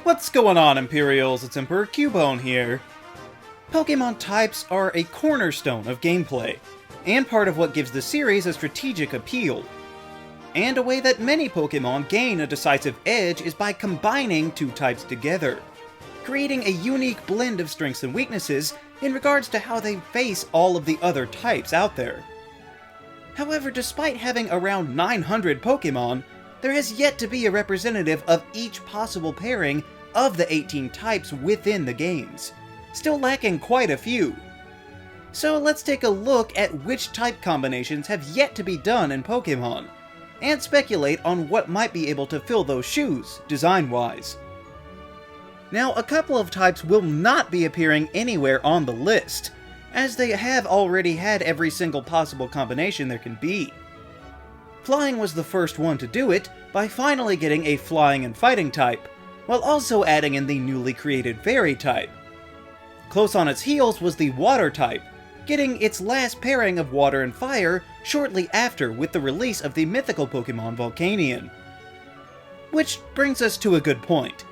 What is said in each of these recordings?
What's going on, Imperials? It's Emperor Cubone here. Pokémon types are a cornerstone of gameplay, and part of what gives the series a strategic appeal. And a way that many Pokémon gain a decisive edge is by combining two types together, creating a unique blend of strengths and weaknesses in regards to how they face all of the other types out there. However, despite having around 900 Pokémon, there has yet to be a representative of each possible pairing of the 18 types within the games, still lacking quite a few. So let's take a look at which type combinations have yet to be done in Pokémon, and speculate on what might be able to fill those shoes, design-wise. Now, a couple of types will not be appearing anywhere on the list, as they have already had every single possible combination there can be. Flying was the first one to do it, by finally getting a flying and fighting type, while also adding in the newly created Ferry type. Close on its heels was the water type, getting its last pairing of water and fire shortly after with the release of the mythical Pokémon Volcanion. Which brings us to a good point.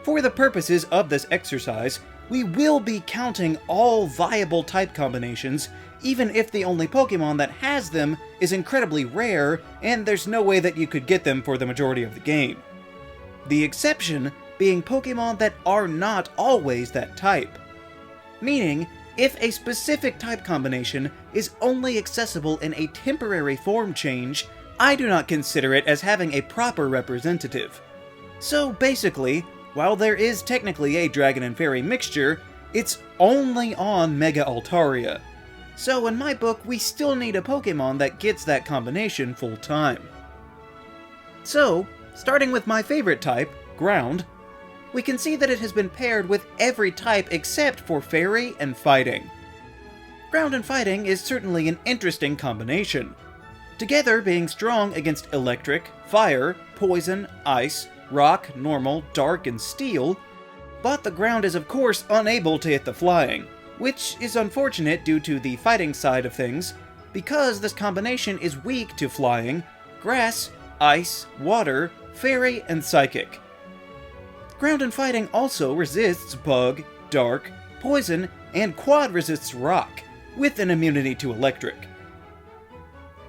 For the purposes of this exercise, we will be counting all viable type combinations, even if the only Pokémon that has them is incredibly rare and there's no way that you could get them for the majority of the game. The exception being Pokémon that are not always that type. Meaning, if a specific type combination is only accessible in a temporary form change, I do not consider it as having a proper representative. So basically, while there is technically a Dragon and Fairy mixture, it's only on Mega Altaria. So in my book, we still need a Pokémon that gets that combination full time. So, starting with my favorite type, Ground, we can see that it has been paired with every type except for Fairy and Fighting. Ground and Fighting is certainly an interesting combination, together being strong against Electric, Fire, Poison, Ice, Rock, Normal, Dark, and Steel, but the Ground is of course unable to hit the Flying, which is unfortunate due to the fighting side of things, because this combination is weak to Flying, Grass, Ice, Water, Fairy, and Psychic. Ground and Fighting also resists Bug, Dark, Poison, and Quad resists Rock, with an immunity to Electric.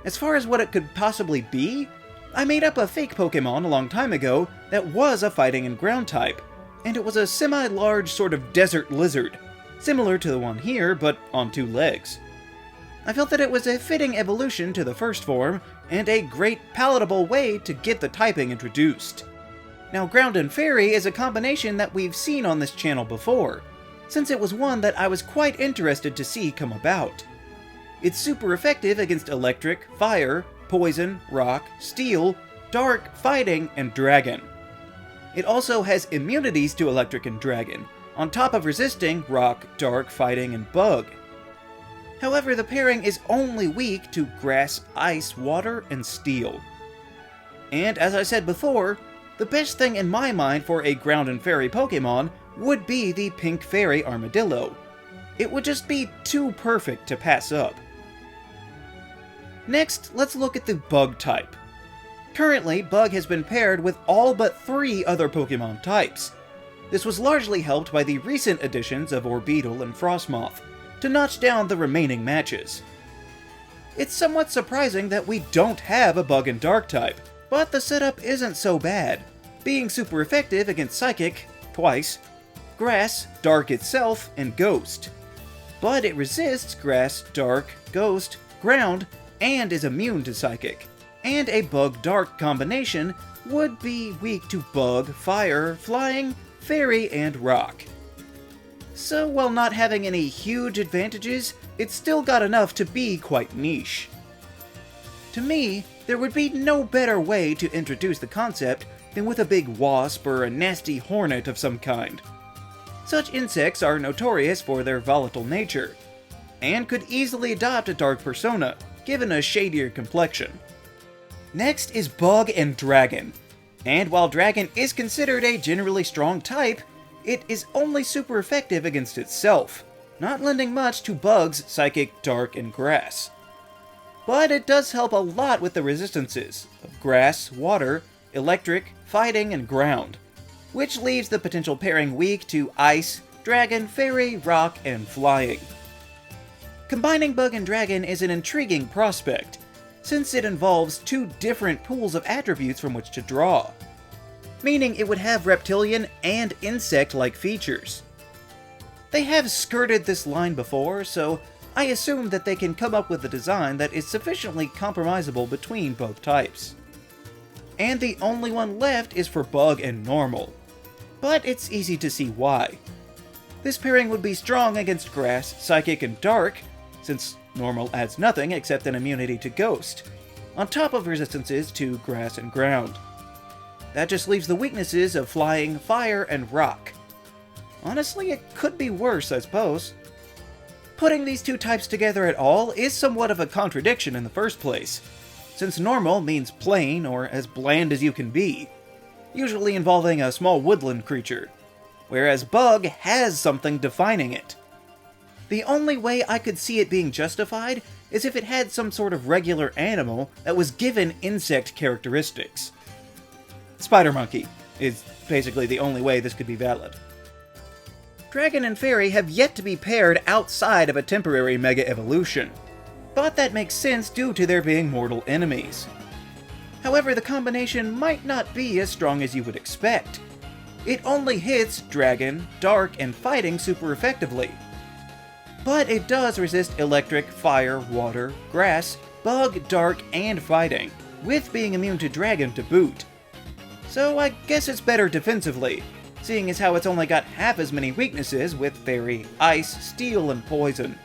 As far as what it could possibly be, I made up a fake Pokémon a long time ago that was a Fighting and Ground type, and it was a semi-large sort of desert lizard, similar to the one here, but on two legs. I felt that it was a fitting evolution to the first form, and a great palatable way to get the typing introduced. Now, Ground and Fairy is a combination that we've seen on this channel before, since it was one that I was quite interested to see come about. It's super effective against Electric, Fire, Poison, Rock, Steel, Dark, Fighting, and Dragon. It also has immunities to Electric and Dragon, on top of resisting Rock, Dark, Fighting, and Bug. However, the pairing is only weak to Grass, Ice, Water, and Steel. And as I said before, the best thing in my mind for a Ground and Fairy Pokémon would be the Pink Fairy Armadillo. It would just be too perfect to pass up. Next, let's look at the Bug type. Currently, Bug has been paired with all but 3 other Pokémon types. This was largely helped by the recent additions of Orbeetle and Frostmoth, to notch down the remaining matches. It's somewhat surprising that we don't have a Bug and Dark type, but the setup isn't so bad, being super effective against Psychic, twice, Grass, Dark itself, and Ghost. But it resists Grass, Dark, Ghost, Ground, and is immune to Psychic, and a Bug-Dark combination would be weak to Bug, Fire, Flying, Fairy, and Rock. So while not having any huge advantages, it's still got enough to be quite niche. To me, there would be no better way to introduce the concept than with a big wasp or a nasty hornet of some kind. Such insects are notorious for their volatile nature, and could easily adopt a dark persona, given a shadier complexion. Next is Bug and Dragon, and while Dragon is considered a generally strong type, it is only super effective against itself, not lending much to Bug's Psychic, Dark, and Grass. But it does help a lot with the resistances of Grass, Water, Electric, Fighting, and Ground, which leaves the potential pairing weak to Ice, Dragon, Fairy, Rock, and Flying. Combining Bug and Dragon is an intriguing prospect, since it involves two different pools of attributes from which to draw, meaning it would have reptilian and insect-like features. They have skirted this line before, so I assume that they can come up with a design that is sufficiently compromisable between both types. And the only one left is for Bug and Normal, but it's easy to see why. This pairing would be strong against Grass, Psychic, and Dark, since Normal adds nothing except an immunity to Ghost, on top of resistances to Grass and Ground. That just leaves the weaknesses of Flying, Fire, and Rock. Honestly, it could be worse, I suppose. Putting these two types together at all is somewhat of a contradiction in the first place, since Normal means plain or as bland as you can be, usually involving a small woodland creature, whereas Bug has something defining it. The only way I could see it being justified is if it had some sort of regular animal that was given insect characteristics. Spider Monkey is basically the only way this could be valid. Dragon and Fairy have yet to be paired outside of a temporary Mega Evolution, but that makes sense due to their being mortal enemies. However, the combination might not be as strong as you would expect. It only hits Dragon, Dark, and Fighting super effectively. But it does resist Electric, Fire, Water, Grass, Bug, Dark, and Fighting, with being immune to Dragon to boot. So I guess it's better defensively, seeing as how it's only got half as many weaknesses with Fairy, Ice, Steel, and Poison.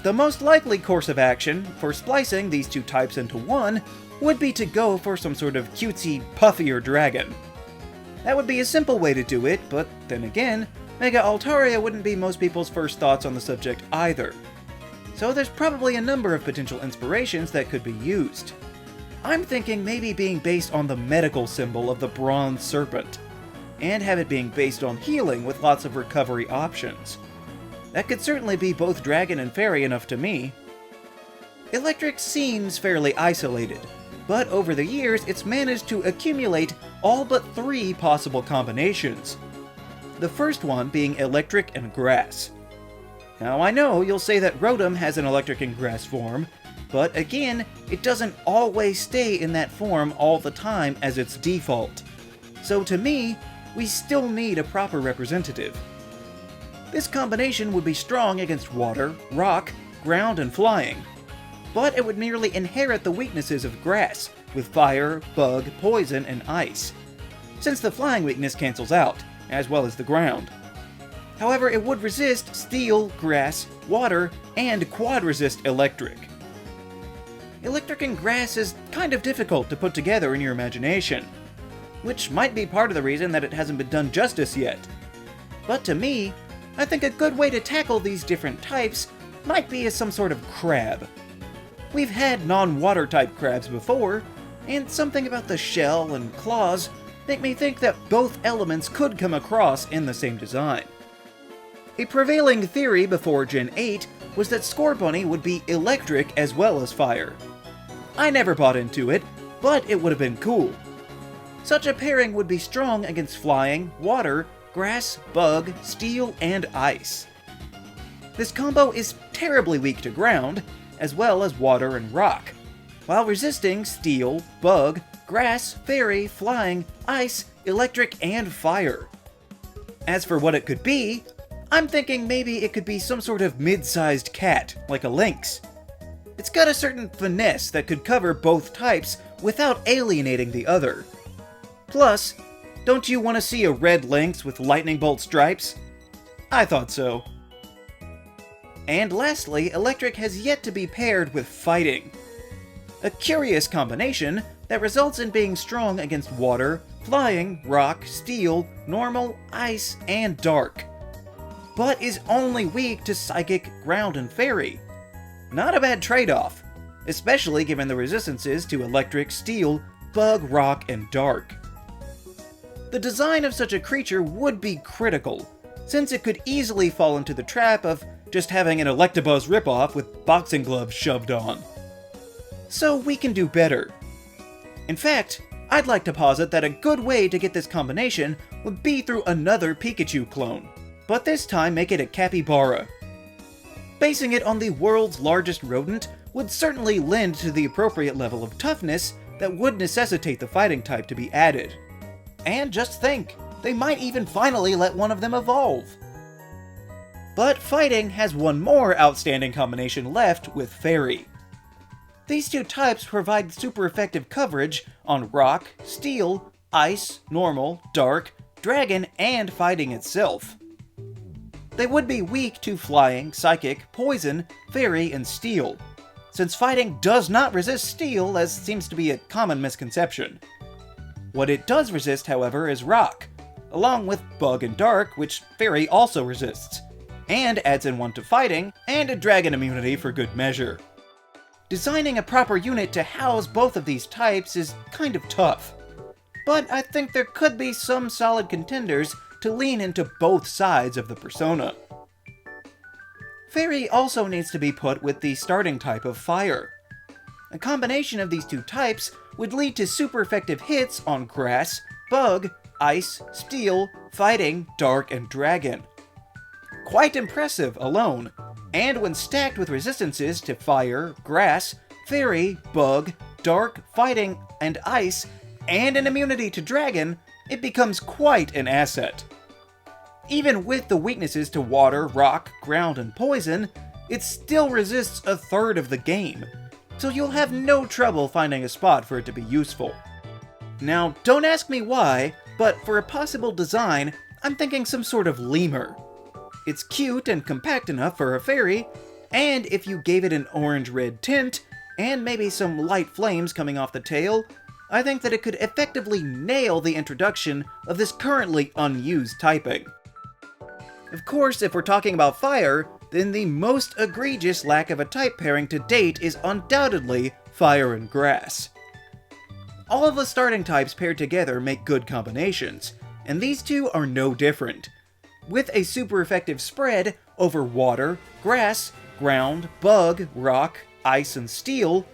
The most likely course of action for splicing these two types into one would be to go for some sort of cutesy, puffier dragon. That would be a simple way to do it, but then again, Mega Altaria wouldn't be most people's first thoughts on the subject either. So there's probably a number of potential inspirations that could be used. I'm thinking maybe being based on the medical symbol of the bronze serpent, and have it being based on healing with lots of recovery options. That could certainly be both Dragon and Fairy enough to me. Electric seems fairly isolated, but over the years it's managed to accumulate all but 3 possible combinations. The first one being Electric and Grass. Now I know you'll say that Rotom has an Electric and Grass form, but again, it doesn't always stay in that form all the time as its default. So to me, we still need a proper representative. This combination would be strong against Water, Rock, Ground, and Flying, but it would merely inherit the weaknesses of Grass, with Fire, Bug, Poison, and Ice, since the Flying weakness cancels out, as well as the Ground. However, it would resist Steel, Grass, Water, and quad-resist Electric. Electric and Grass is kind of difficult to put together in your imagination, which might be part of the reason that it hasn't been done justice yet. But to me, I think a good way to tackle these different types might be as some sort of crab. We've had non-water type crabs before, and something about the shell and claws make me think that both elements could come across in the same design. A prevailing theory before Gen 8 was that Scorbunny would be electric as well as fire. I never bought into it, but it would have been cool. Such a pairing would be strong against flying, water, grass, bug, steel, and ice. This combo is terribly weak to ground, as well as water and rock, while resisting steel, bug, grass, fairy, flying, ice, electric, and fire. As for what it could be, I'm thinking maybe it could be some sort of mid-sized cat, like a lynx. It's got a certain finesse that could cover both types without alienating the other. Plus, don't you want to see a red lynx with lightning bolt stripes? I thought so. And lastly, electric has yet to be paired with fighting. A curious combination that results in being strong against water, flying, rock, steel, normal, ice, and dark, but is only weak to psychic, ground, and fairy. Not a bad trade-off, especially given the resistances to electric, steel, bug, rock, and dark. The design of such a creature would be critical, since it could easily fall into the trap of just having an Electabuzz ripoff with boxing gloves shoved on. So we can do better. In fact, I'd like to posit that a good way to get this combination would be through another Pikachu clone, but this time make it a capybara. Basing it on the world's largest rodent would certainly lend to the appropriate level of toughness that would necessitate the fighting type to be added. And just think, they might even finally let one of them evolve. But fighting has one more outstanding combination left with Ferry. These two types provide super effective coverage on rock, steel, ice, normal, dark, dragon, and fighting itself. They would be weak to flying, psychic, poison, fairy, and steel, since fighting does not resist steel, as seems to be a common misconception. What it does resist, however, is rock, along with bug and dark, which fairy also resists, and adds in one to fighting, and a dragon immunity for good measure. Designing a proper unit to house both of these types is kind of tough, but I think there could be some solid contenders to lean into both sides of the persona. Fairy also needs to be put with the starting type of fire. A combination of these two types would lead to super effective hits on grass, bug, ice, steel, fighting, dark, and dragon. Quite impressive alone, and when stacked with resistances to fire, grass, fairy, bug, dark, fighting, and ice, and an immunity to dragon, it becomes quite an asset. Even with the weaknesses to water, rock, ground, and poison, it still resists a third of the game, so you'll have no trouble finding a spot for it to be useful. Now, don't ask me why, but for a possible design, I'm thinking some sort of lemur. It's cute and compact enough for a fairy, and if you gave it an orange-red tint, and maybe some light flames coming off the tail, I think that it could effectively nail the introduction of this currently unused typing. Of course, if we're talking about fire, then the most egregious lack of a type pairing to date is undoubtedly fire and grass. All of the starting types paired together make good combinations, and these two are no different, with a super effective spread over water, grass, ground, bug, rock, ice, and steel,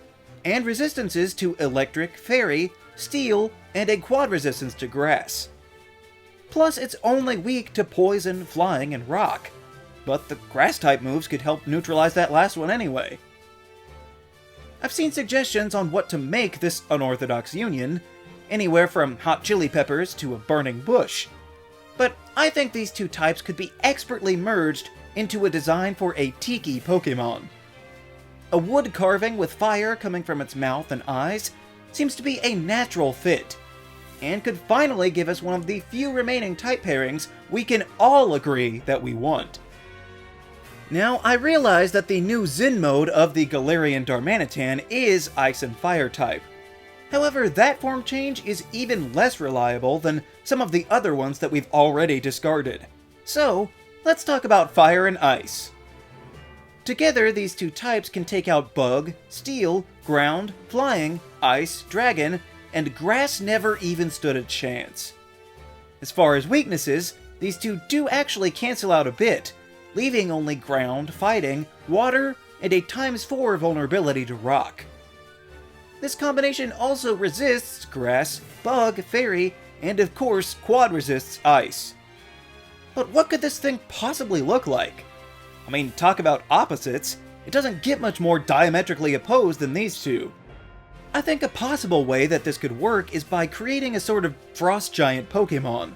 and resistances to electric, fairy, steel, and a quad resistance to grass. Plus, it's only weak to poison, flying, and rock, but the grass-type moves could help neutralize that last one anyway. I've seen suggestions on what to make this unorthodox union, anywhere from hot chili peppers to a burning bush, but I think these two types could be expertly merged into a design for a tiki Pokémon. A wood carving with fire coming from its mouth and eyes seems to be a natural fit, and could finally give us one of the few remaining type pairings we can all agree that we want. Now, I realize that the new Zen mode of the Galarian Darmanitan is Ice and Fire type. However, that form change is even less reliable than some of the other ones that we've already discarded. So, let's talk about Fire and Ice. Together, these two types can take out Bug, Steel, Ground, Flying, Ice, Dragon, and Grass never even stood a chance. As far as weaknesses, these two do actually cancel out a bit, leaving only Ground, Fighting, Water, and a ×4 vulnerability to Rock. This combination also resists Grass, Bug, Fairy, and of course quad resists Ice. But what could this thing possibly look like? I mean, talk about opposites, it doesn't get much more diametrically opposed than these two. I think a possible way that this could work is by creating a sort of frost giant Pokémon,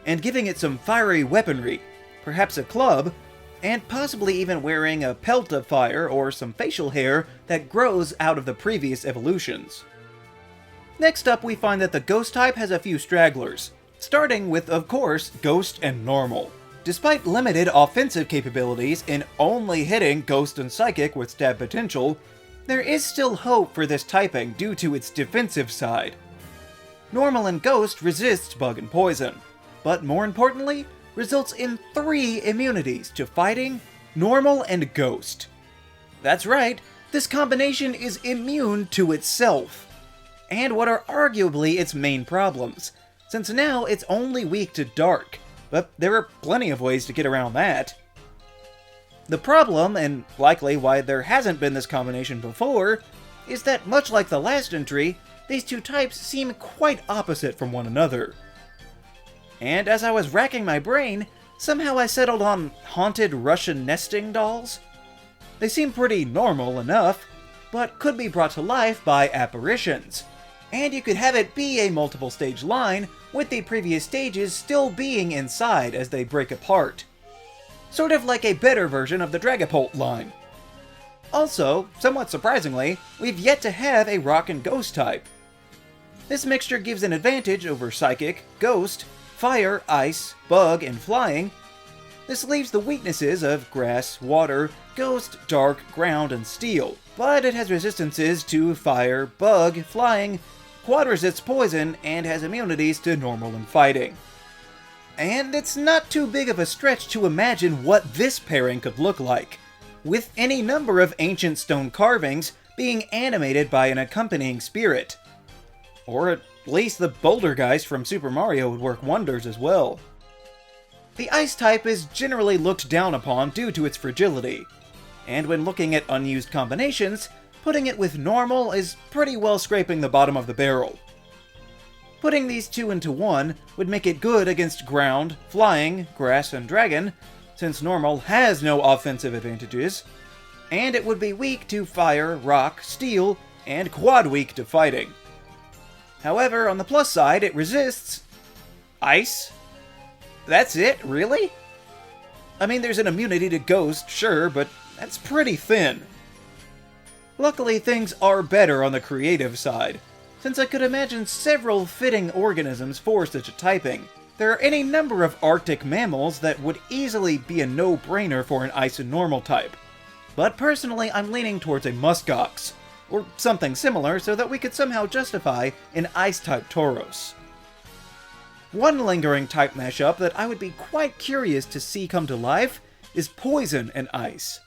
and giving it some fiery weaponry, perhaps a club, and possibly even wearing a pelt of fire or some facial hair that grows out of the previous evolutions. Next up, we find that the Ghost type has a few stragglers, starting with, of course, Ghost and Normal. Despite limited offensive capabilities in only hitting Ghost and Psychic with stab potential, there is still hope for this typing due to its defensive side. Normal and Ghost resists Bug and Poison, but more importantly, results in 3 immunities to Fighting, Normal, and Ghost. That's right, this combination is immune to itself, and what are arguably its main problems, since now it's only weak to Dark, but there are plenty of ways to get around that. The problem, and likely why there hasn't been this combination before, is that much like the last entry, these two types seem quite opposite from one another. And as I was racking my brain, somehow I settled on haunted Russian nesting dolls. They seem pretty normal enough, but could be brought to life by apparitions. And you could have it be a multiple stage line, with the previous stages still being inside as they break apart. Sort of like a better version of the Dragapult line. Also, somewhat surprisingly, we've yet to have a rock and ghost type. This mixture gives an advantage over psychic, ghost, fire, ice, bug, and flying. This leaves the weaknesses of grass, water, ghost, dark, ground, and steel, but it has resistances to fire, bug, flying, quad resists poison, and has immunities to normal and fighting. And it's not too big of a stretch to imagine what this pairing could look like, with any number of ancient stone carvings being animated by an accompanying spirit. Or at least the boulder guys from Super Mario would work wonders as well. The ice type is generally looked down upon due to its fragility, and when looking at unused combinations, putting it with normal is pretty well scraping the bottom of the barrel. Putting these two into one would make it good against ground, flying, grass, and dragon, since normal has no offensive advantages, and it would be weak to fire, rock, steel, and quad weak to fighting. However, on the plus side, it resists ice. That's it, really? I mean, there's an immunity to ghost, sure, but that's pretty thin. Luckily, things are better on the creative side, since I could imagine several fitting organisms for such a typing. There are any number of Arctic mammals that would easily be a no-brainer for an ice and normal type. But personally, I'm leaning towards a muskox, or something similar so that we could somehow justify an ice-type Tauros. One lingering type mashup that I would be quite curious to see come to life is poison and ice.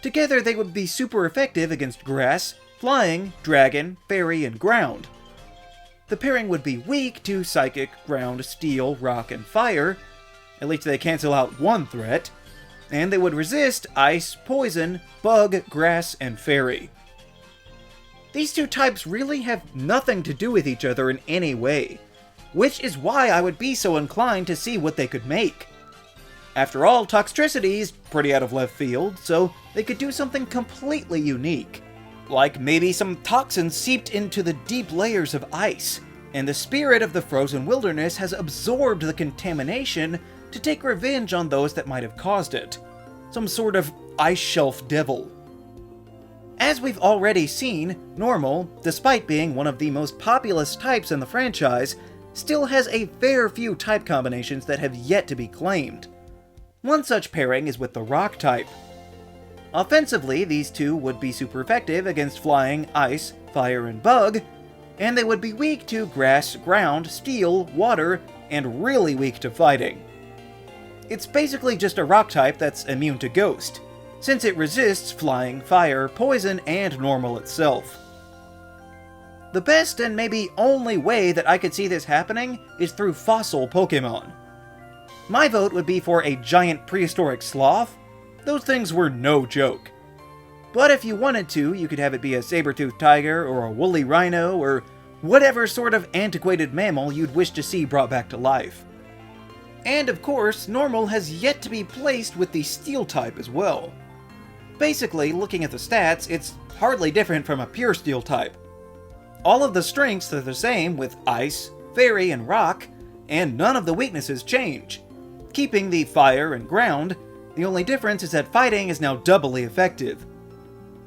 Together they would be super effective against grass, flying, dragon, fairy, and ground. The pairing would be weak to psychic, ground, steel, rock, and fire, at least they cancel out one threat, and they would resist ice, poison, bug, grass, and fairy. These two types really have nothing to do with each other in any way, which is why I would be so inclined to see what they could make. After all, Toxtricity is pretty out of left field, so they could do something completely unique. Like maybe some toxins seeped into the deep layers of ice, and the spirit of the frozen wilderness has absorbed the contamination to take revenge on those that might have caused it. Some sort of ice shelf devil. As we've already seen, Normal, despite being one of the most populous types in the franchise, still has a fair few type combinations that have yet to be claimed. One such pairing is with the Rock type. Offensively, these two would be super effective against flying, ice, fire, and bug, and they would be weak to grass, ground, steel, water, and really weak to fighting. It's basically just a rock type that's immune to ghost, since it resists flying, fire, poison, and normal itself. The best and maybe only way that I could see this happening is through fossil Pokémon. My vote would be for a giant prehistoric sloth. Those things were no joke. But if you wanted to, you could have it be a saber-toothed tiger or a woolly rhino or whatever sort of antiquated mammal you'd wish to see brought back to life. And of course, Normal has yet to be placed with the Steel type as well. Basically, looking at the stats, it's hardly different from a pure Steel type. All of the strengths are the same with Ice, Fairy, and Rock, and none of the weaknesses change. Keeping the Fire and Ground, the only difference is that fighting is now doubly effective.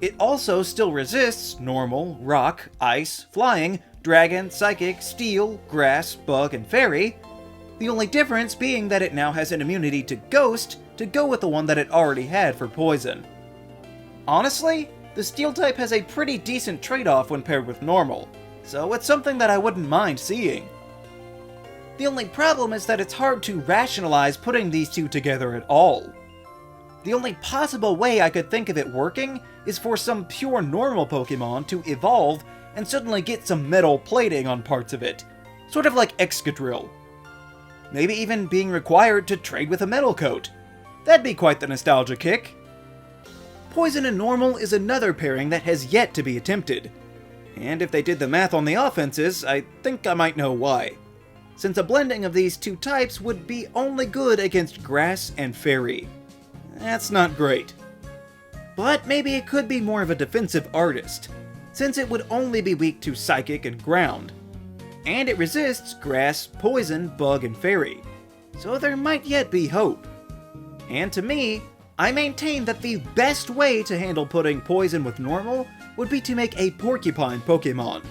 It also still resists Normal, Rock, Ice, Flying, Dragon, Psychic, Steel, Grass, Bug, and Fairy, the only difference being that it now has an immunity to Ghost to go with the one that it already had for Poison. Honestly, the Steel type has a pretty decent trade-off when paired with Normal, so it's something that I wouldn't mind seeing. The only problem is that it's hard to rationalize putting these two together at all. The only possible way I could think of it working is for some pure normal Pokemon to evolve and suddenly get some metal plating on parts of it, sort of like Excadrill. Maybe even being required to trade with a metal coat. That'd be quite the nostalgia kick. Poison and Normal is another pairing that has yet to be attempted. And if they did the math on the offenses, I think I might know why. Since a blending of these two types would be only good against Grass and Fairy. That's not great. But maybe it could be more of a defensive artist, since it would only be weak to Psychic and Ground. And it resists Grass, Poison, Bug, and Fairy. So there might yet be hope. And to me, I maintain that the best way to handle putting Poison with Normal would be to make a Porcupine Pokémon.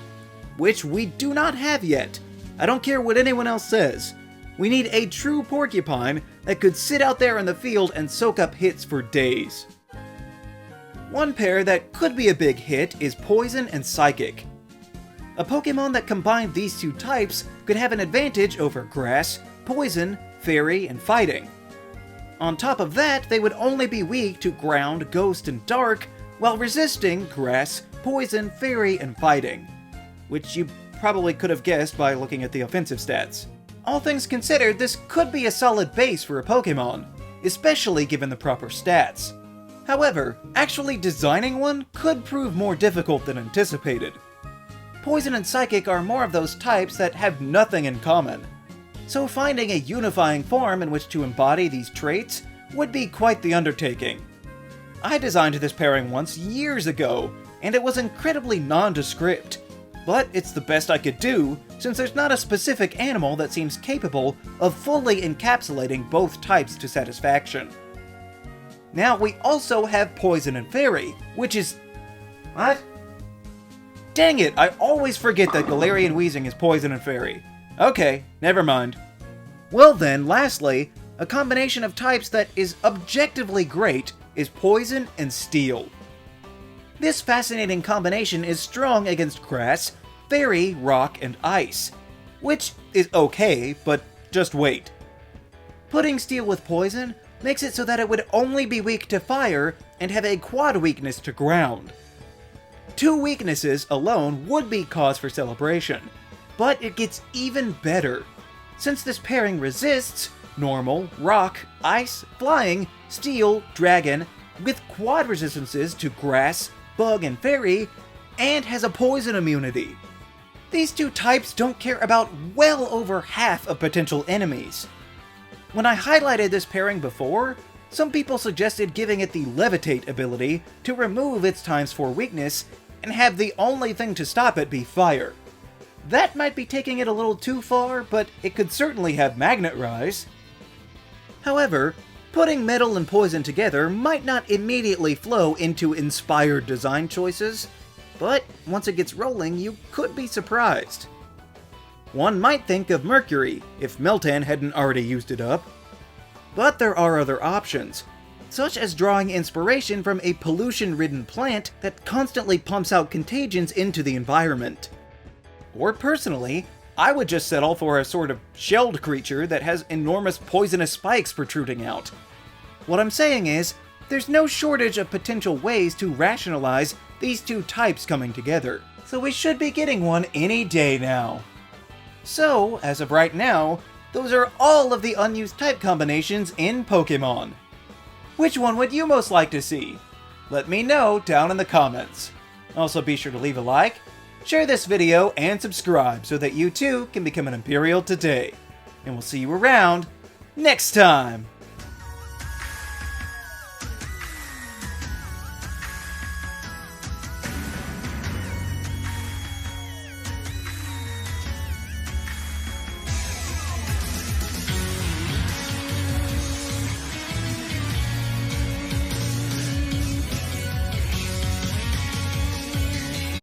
Which we do not have yet. I don't care what anyone else says. We need a true Porcupine that could sit out there in the field and soak up hits for days. One pair that could be a big hit is Poison and Psychic. A Pokémon that combined these two types could have an advantage over Grass, Poison, Fairy, and Fighting. On top of that, they would only be weak to Ground, Ghost, and Dark, while resisting Grass, Poison, Fairy, and Fighting. Which you probably could have guessed by looking at the offensive stats. All things considered, this could be a solid base for a Pokémon, especially given the proper stats. However, actually designing one could prove more difficult than anticipated. Poison and Psychic are more of those types that have nothing in common, so finding a unifying form in which to embody these traits would be quite the undertaking. I designed this pairing once years ago, and it was incredibly nondescript, but it's the best I could do since there's not a specific animal that seems capable of fully encapsulating both types to satisfaction. Now we also have Poison and Fairy, which is... What? Dang it, I always forget that Galarian Weezing is Poison and Fairy. Okay, never mind. Well then, lastly, a combination of types that is objectively great is Poison and Steel. This fascinating combination is strong against Grass, Fairy, Rock, and Ice, which is okay, but just wait. Putting Steel with Poison makes it so that it would only be weak to Fire and have a quad weakness to Ground. Two weaknesses alone would be cause for celebration, but it gets even better, since this pairing resists Normal, Rock, Ice, Flying, Steel, Dragon, with quad resistances to Grass, Bug, and Fairy, and has a Poison immunity. These two types don't care about well over half of potential enemies. When I highlighted this pairing before, some people suggested giving it the Levitate ability to remove its ×4 weakness and have the only thing to stop it be Fire. That might be taking it a little too far, but it could certainly have Magnet Rise. However, putting Metal and Poison together might not immediately flow into inspired design choices, but once it gets rolling, you could be surprised. One might think of Mercury, if Meltan hadn't already used it up. But there are other options, such as drawing inspiration from a pollution-ridden plant that constantly pumps out contagions into the environment. Or personally, I would just settle for a sort of shelled creature that has enormous poisonous spikes protruding out. What I'm saying is, there's no shortage of potential ways to rationalize these two types coming together, so we should be getting one any day now. So, as of right now, those are all of the unused type combinations in Pokémon. Which one would you most like to see? Let me know down in the comments. Also be sure to leave a like, share this video, and subscribe so that you too can become an Imperial today. And we'll see you around next time!